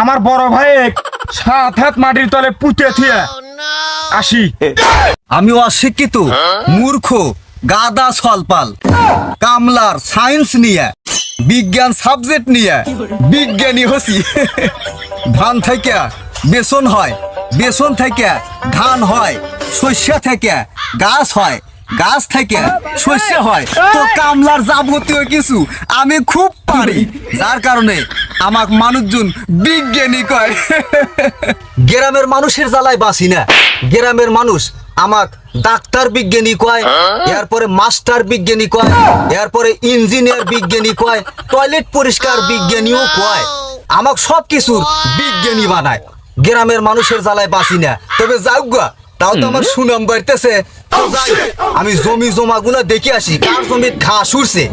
আমার বড় ভাই 7 হাত মাটির তলে পুঁতে থুয়ে আসি। আমি অশিক্ষিত, মূর্খ, গাদা সলপাল, কামলার সায়েন্স নিয়ে, বিজ্ঞান সাবজেক্ট নিয়ে বিজ্ঞানী হসি। ধান থেকে বেসন হয়, বেসন থেকে ধান হয়, শস্য থেকে গাছ হয়, গাছ থেকে শস্য হয়। তো কামলার যাবতীয় কিছু আমি খুব পারি, যার কারণে আমাক মানুষজন বিজ্ঞানী কয়। গ্রামের মানুষের জ্বালায় বাসি না, গ্রামের মানুষ আমাক ডাক্তার বিজ্ঞানী কয়, এরপরে মাস্টার বিজ্ঞানী কয়, এরপরে ইঞ্জিনিয়ার বিজ্ঞানী কয়, টয়লেট পরিষ্কার বিজ্ঞানীও কয়। আমাক সব কিছুর বিজ্ঞানী বানায়। গ্রামের মানুষের জ্বালায় বাসি না, তবে যাওগা তাও তো আমার সুনাম বাড়তেছে। তো যাই, আমি জমি জমাগুলো দেখে আসি, কার জমির ঘাস উঠছে,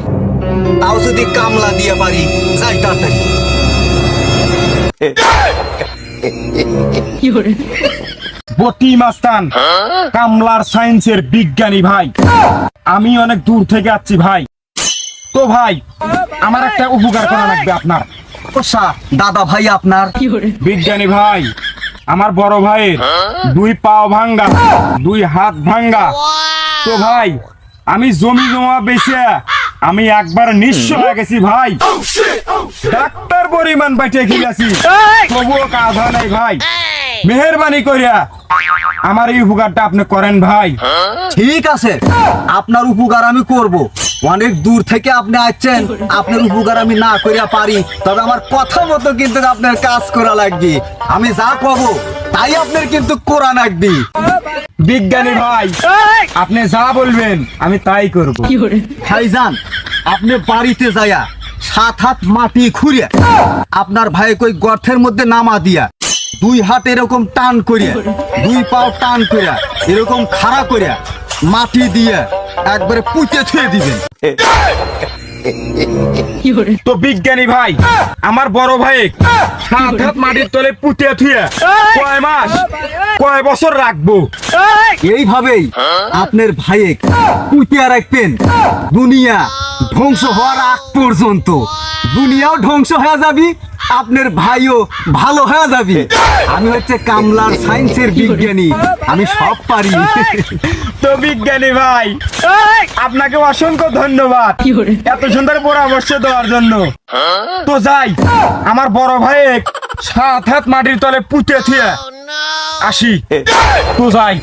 তাও যদি কামলা দিয়ে পারি, যাই তাড়াতাড়ি। বতি মাস্তান কামলার সায়েন্সের বিজ্ঞানী ভাই, আমি অনেক দূর থেকে আসছি ভাই। তো ভাই আমার একটা উপকার করা লাগবে আপনার। ওষা দাদা ভাই আপনার। বিজ্ঞানী ভাই, আমার বড় ভাইয়ের 2 পাও ভাঙ্গা, 2 হাত ভাঙ্গা। তো ভাই আমি জমি জমা বেচে আমি একবার নিঃস্ব হয়ে গেছি ভাই। ডাক্তার পরিমাণ বাইটে খেয়েছি, তবুও কাজ হয় নাই ভাই। মেহেরবানি করিয়া আমার এই উপকারটা আপনি করেন ভাই। ঠিক আছে, আপনার উপকার আমি করব। অনেক দূর থেকে আপনি আসছেন, আপনার উপকার আমি না করিয়া পারি, তবে আমার কথা মতো কিন্তু আপনার কাজ করা লাগবে। আমি যা কব তাই আপনার কিন্তু করা লাগবে। বিজ্ঞানী ভাই, আপনি যা বলবেন আমি তাই করব। ভাইজান, আপনি বাড়িতে যায়া 7 হাত মাটি খুঁড়িয়া আপনার ভাই কই গর্তের মধ্যে নামা দিয়া 2 হাত এরকম টান করিয়া, 2 পাও টান করিয়া, এরকম খাড়া করিয়া মাটি দিয়ে একবারে পুঁতে থুয়ে দিবেন। তো বিজ্ঞানী ভাই, আমার বড় ভাই 7 হাত মাটির তলে পুঁতে থুয়ে কয় মাস কয় বছর রাখবো? এইভাবেই আপনার ভাইয়ে পুঁতিয়া রাখবেন, দুনিয়া ধ্বংস হওয়ার আগ পর্যন্ত। দুনিয়াও ধ্বংস হয়ে যাবি, আপনার ভাইও ভালো হয়ে যাবি। আমি হচ্ছে কামলার সায়েন্সের বিজ্ঞানী, আমি সব পারি। তো বিজ্ঞানী ভাই, আপনাকে অসংখ্য ধন্যবাদ এত সুন্দর পরামর্শ দেওয়ার জন্য। তো যাই, আমার বড় ভাই 7 হাত মাটির তলে পুঁতে থুয়ে আসি। তো যাই।